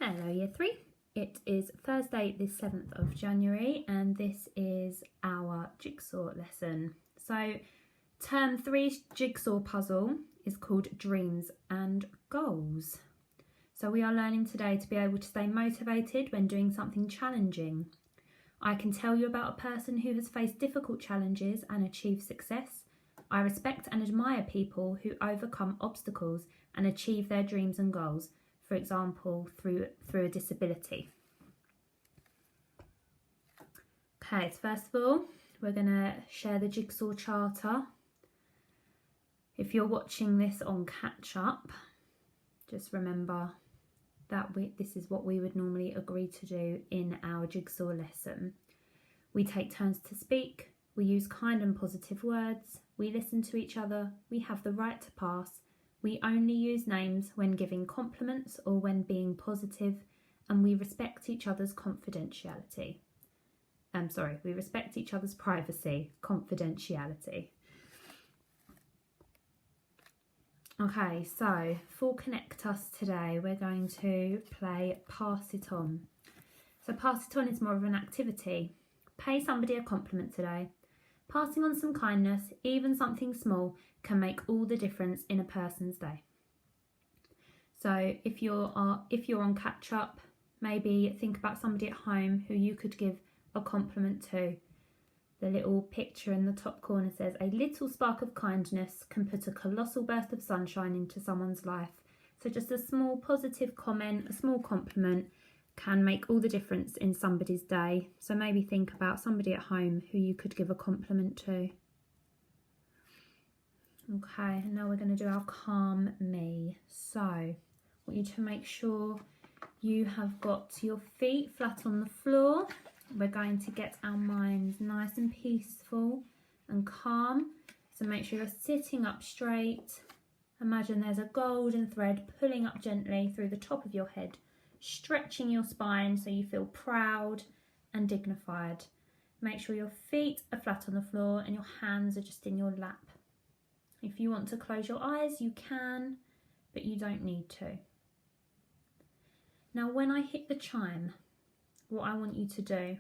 Hello Year 3, it is Thursday the 7th of January and this is our jigsaw lesson. So term 3's jigsaw puzzle is called Dreams and Goals. So we are learning today to be able to stay motivated when doing something challenging. I can tell you about a person who has faced difficult challenges and achieved success. I respect and admire people who overcome obstacles and achieve their dreams and goals. For example, through a disability. Okay, so first of all, we're going to share the jigsaw charter. If you're watching this on catch up, just remember that this is what we would normally agree to do in our jigsaw lesson. We take turns to speak, we use kind and positive words, we listen to each other, we have the right to pass. We only use names when giving compliments or when being positive, and we respect each other's confidentiality. We respect each other's privacy, confidentiality. Okay, so for Connect Us today, we're going to play Pass It On. So Pass It On is more of an activity. Pay somebody a compliment today. Passing on some kindness, even something small, can make all the difference in a person's day. So if you're on catch up, maybe think about somebody at home who you could give a compliment to. The little picture in the top corner says, "A little spark of kindness can put a colossal burst of sunshine into someone's life." So just a small positive comment, a small compliment can make all the difference in somebody's day. So maybe think about somebody at home who you could give a compliment to. Okay, and now we're going to do our Calm Me. So I want you to make sure you have got your feet flat on the floor. We're going to get our minds nice and peaceful and calm. So make sure you're sitting up straight. Imagine there's a golden thread pulling up gently through the top of your head, stretching your spine so you feel proud and dignified. Make sure your feet are flat on the floor and your hands are just in your lap. If you want to close your eyes, you can, but you don't need to. Now, when I hit the chime, what I want you to do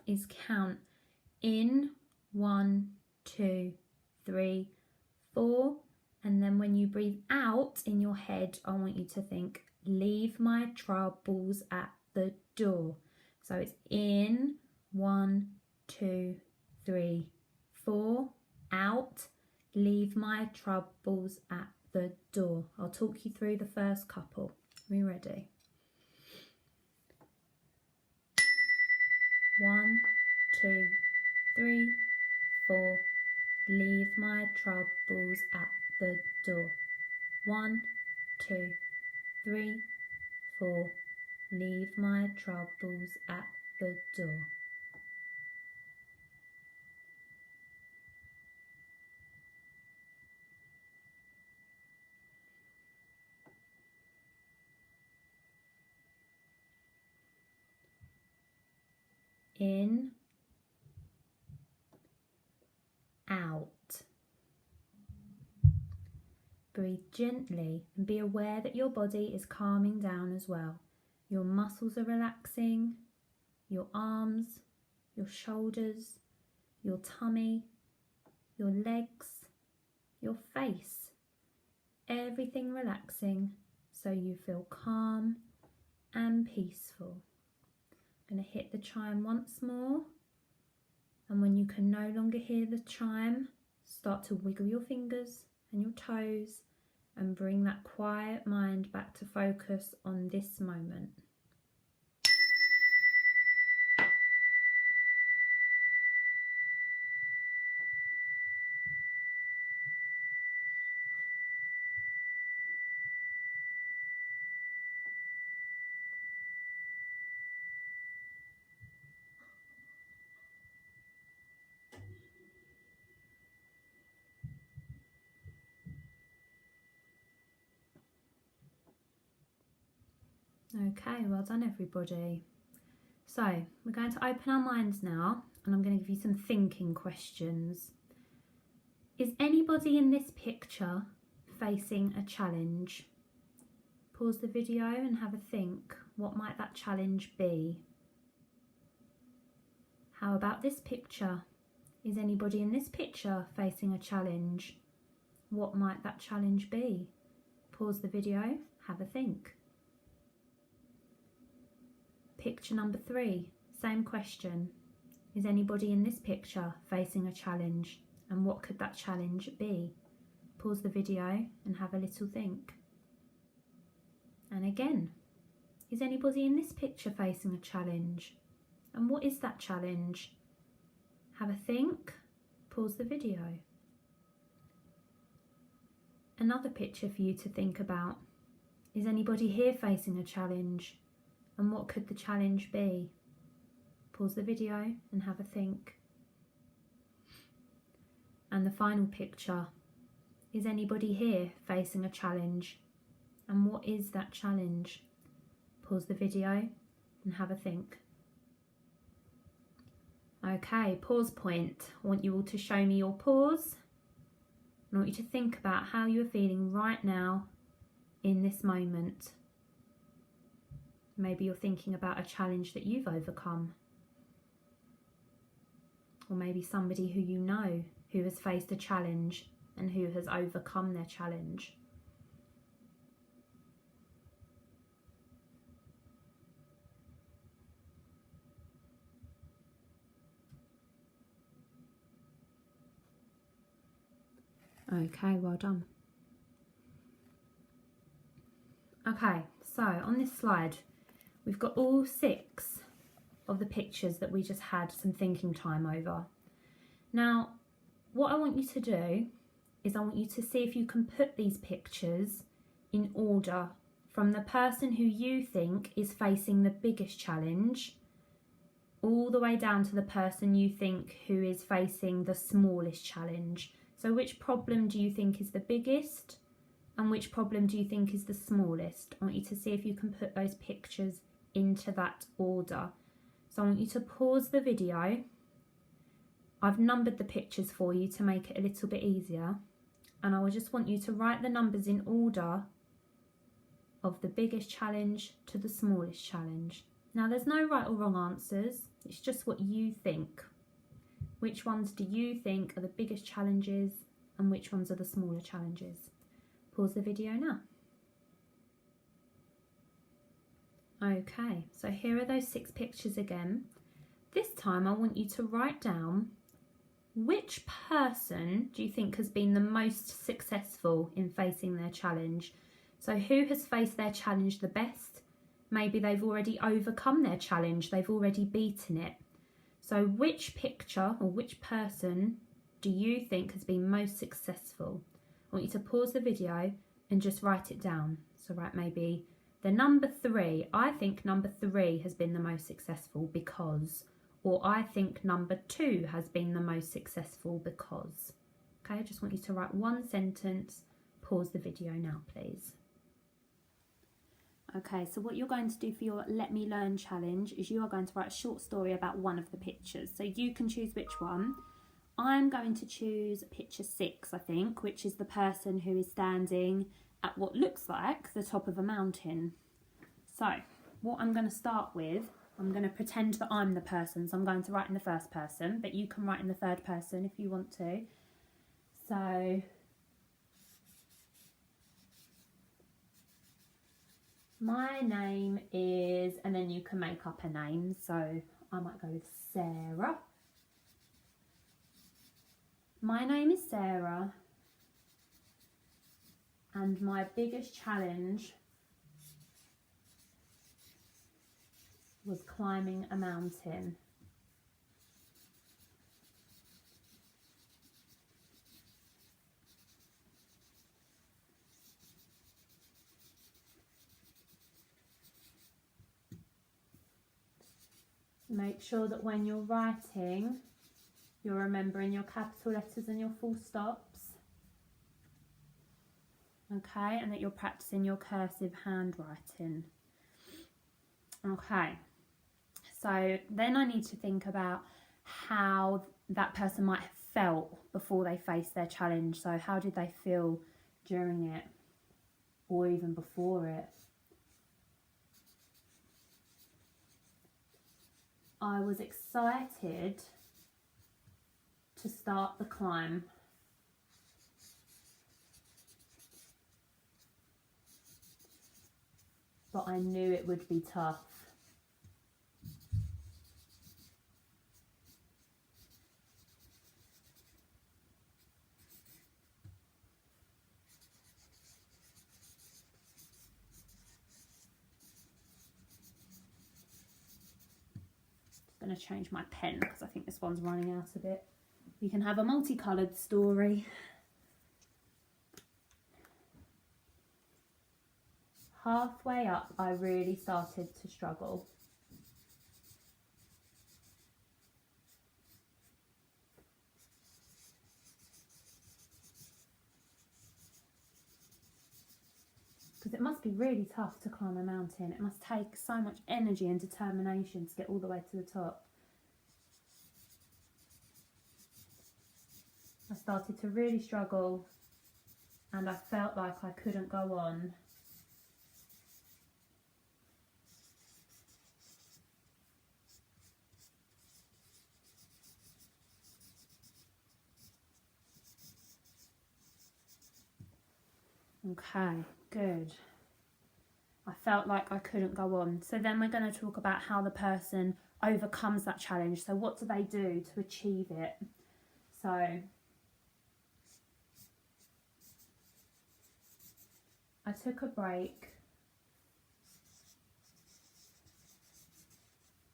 is count in 1, 2, 3, 4, and then when you breathe out in your head, I want you to think, leave my troubles at the door. So it's in 1, 2, 3, 4, out, leave my troubles at the door. I'll talk you through the first couple. Are we ready? 1, 2, 3, 4, leave my troubles at the door. 1, 2, 3, 4, leave my troubles at the door. In, out. Breathe gently and be aware that your body is calming down as well. Your muscles are relaxing, your arms, your shoulders, your tummy, your legs, your face. Everything relaxing so you feel calm and peaceful. I'm going to hit the chime once more, and when you can no longer hear the chime, start to wiggle your fingers and your toes and bring that quiet mind back to focus on this moment. Okay, well done everybody. So we're going to open our minds now and I'm going to give you some thinking questions. Is anybody in this picture facing a challenge? Pause the video and have a think. What might that challenge be? How about this picture? Is anybody in this picture facing a challenge? What might that challenge be? Pause the video, have a think. Picture number 3, same question. Is anybody in this picture facing a challenge? And what could that challenge be? Pause the video and have a little think. And again, is anybody in this picture facing a challenge? And what is that challenge? Have a think, pause the video. Another picture for you to think about. Is anybody here facing a challenge? And what could the challenge be? Pause the video and have a think. And the final picture. Is anybody here facing a challenge? And what is that challenge? Pause the video and have a think. Okay, pause point. I want you all to show me your pause. I want you to think about how you're feeling right now in this moment. Maybe you're thinking about a challenge that you've overcome. Or maybe somebody who you know who has faced a challenge and who has overcome their challenge. Okay, well done. Okay, so on this slide, we've got all 6 of the pictures that we just had some thinking time over. Now, what I want you to do is I want you to see if you can put these pictures in order from the person who you think is facing the biggest challenge all the way down to the person you think who is facing the smallest challenge. So which problem do you think is the biggest and which problem do you think is the smallest? I want you to see if you can put those pictures into that order. So I want you to pause the video. I've numbered the pictures for you to make it a little bit easier. And I just want you to write the numbers in order of the biggest challenge to the smallest challenge. Now there's no right or wrong answers. It's just what you think. Which ones do you think are the biggest challenges and which ones are the smaller challenges? Pause the video now. Okay, so here are those 6 pictures again. This time I want you to write down which person do you think has been the most successful in facing their challenge? So who has faced their challenge the best? Maybe they've already overcome their challenge, they've already beaten it. So which picture or which person do you think has been most successful? I want you to pause the video and just write it down. So write maybe the number 3. I think number 3 has been the most successful because, or I think number 2 has been the most successful because. Okay, I just want you to write one sentence. Pause the video now, please. Okay, so what you're going to do for your Let Me Learn challenge is you are going to write a short story about one of the pictures. So you can choose which one. I'm going to choose picture 6, I think, which is the person who is standing at what looks like the top of a mountain. So what I'm going to start with, I'm going to pretend that I'm the person. So I'm going to write in the first person, but you can write in the third person if you want to. So my name is, and then you can make up a name. So I might go with Sarah. My name is Sarah, and my biggest challenge was climbing a mountain. Make sure that when you're writing, you're remembering your capital letters and your full stops. Okay, and that you're practicing your cursive handwriting. Okay, so then I need to think about how that person might have felt before they faced their challenge. So how did they feel during it or even before it? I was excited to start the climb. But I knew it would be tough. I'm going to change my pen because I think this one's running out a bit. You can have a multicoloured story. Halfway up, I really started to struggle. Because it must be really tough to climb a mountain. It must take so much energy and determination to get all the way to the top. I started to really struggle and I felt like I couldn't go on. Okay, good. I felt like I couldn't go on. So then we're going to talk about how the person overcomes that challenge. So what do they do to achieve it? So I took a break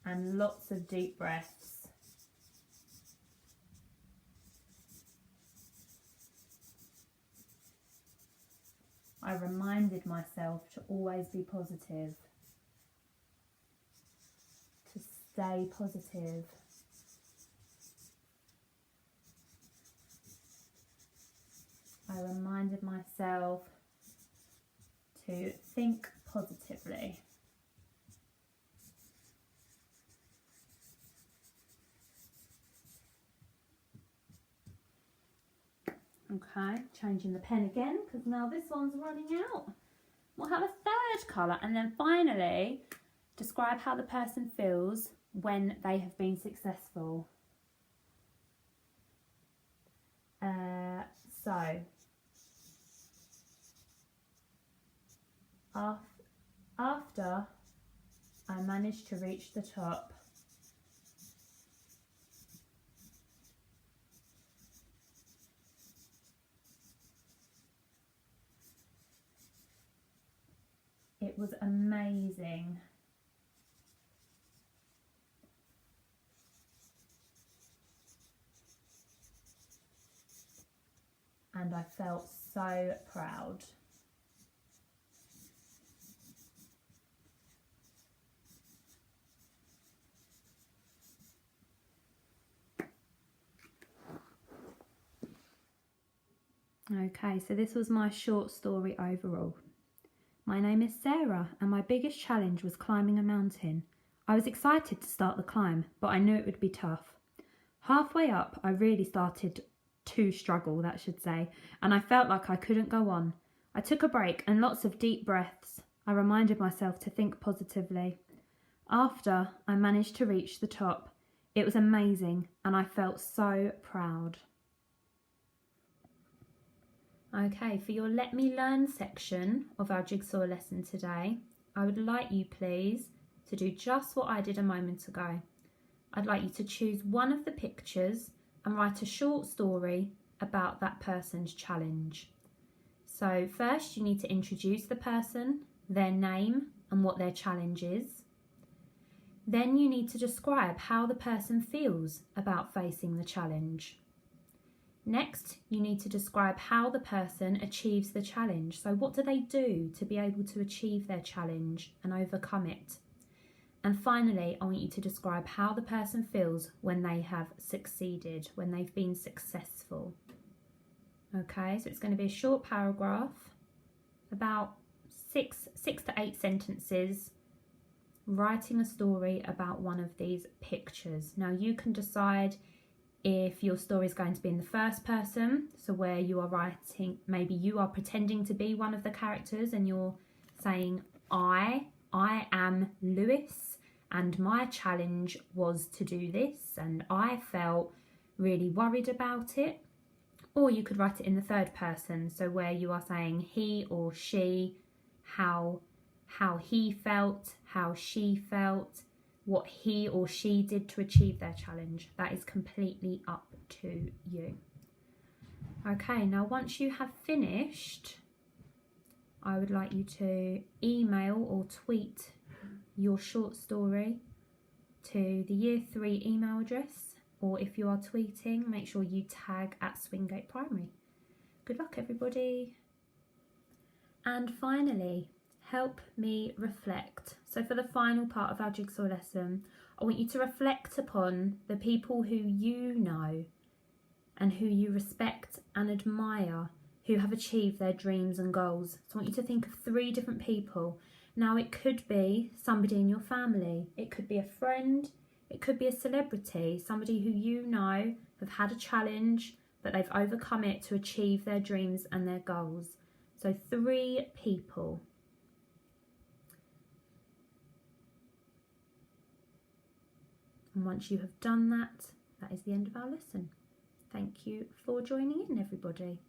and lots of deep breaths. I reminded myself to always be positive, to stay positive. I reminded myself to think positively. Okay, changing the pen again because now this one's running out. We'll have a third colour and then finally describe how the person feels when they have been successful. So after I managed to reach the top, it was amazing. And I felt so proud. Okay, so this was my short story overall. My name is Sarah and my biggest challenge was climbing a mountain. I was excited to start the climb, but I knew it would be tough. Halfway up, I really started to struggle, that should say, and I felt like I couldn't go on. I took a break and lots of deep breaths. I reminded myself to think positively. After I managed to reach the top, it was amazing and I felt so proud. Okay, for your Let Me Learn section of our Jigsaw lesson today, I would like you please to do just what I did a moment ago. I'd like you to choose one of the pictures and write a short story about that person's challenge. So first you need to introduce the person, their name and what their challenge is. Then you need to describe how the person feels about facing the challenge. Next, you need to describe how the person achieves the challenge. So what do they do to be able to achieve their challenge and overcome it? And finally, I want you to describe how the person feels when they have succeeded, when they've been successful. Okay, so it's going to be a short paragraph, about six to 8 sentences, writing a story about one of these pictures. Now you can decide if your story is going to be in the first person, so where you are writing, maybe you are pretending to be one of the characters and you're saying I am Lewis and my challenge was to do this and I felt really worried about it. Or you could write it in the third person, so where you are saying he or she, how he felt, how she felt, what he or she did to achieve their challenge. That is completely up to you. Okay, now once you have finished, I would like you to email or tweet your short story to the Year 3 email address, or if you are tweeting, make sure you tag at Swingate Primary. Good luck, everybody. And finally, help me reflect. So for the final part of our jigsaw lesson, I want you to reflect upon the people who you know and who you respect and admire who have achieved their dreams and goals. So I want you to think of 3 different people. Now it could be somebody in your family, it could be a friend, it could be a celebrity, somebody who you know have had a challenge but they've overcome it to achieve their dreams and their goals. So 3 people. And once you have done that, that is the end of our lesson. Thank you for joining in, everybody.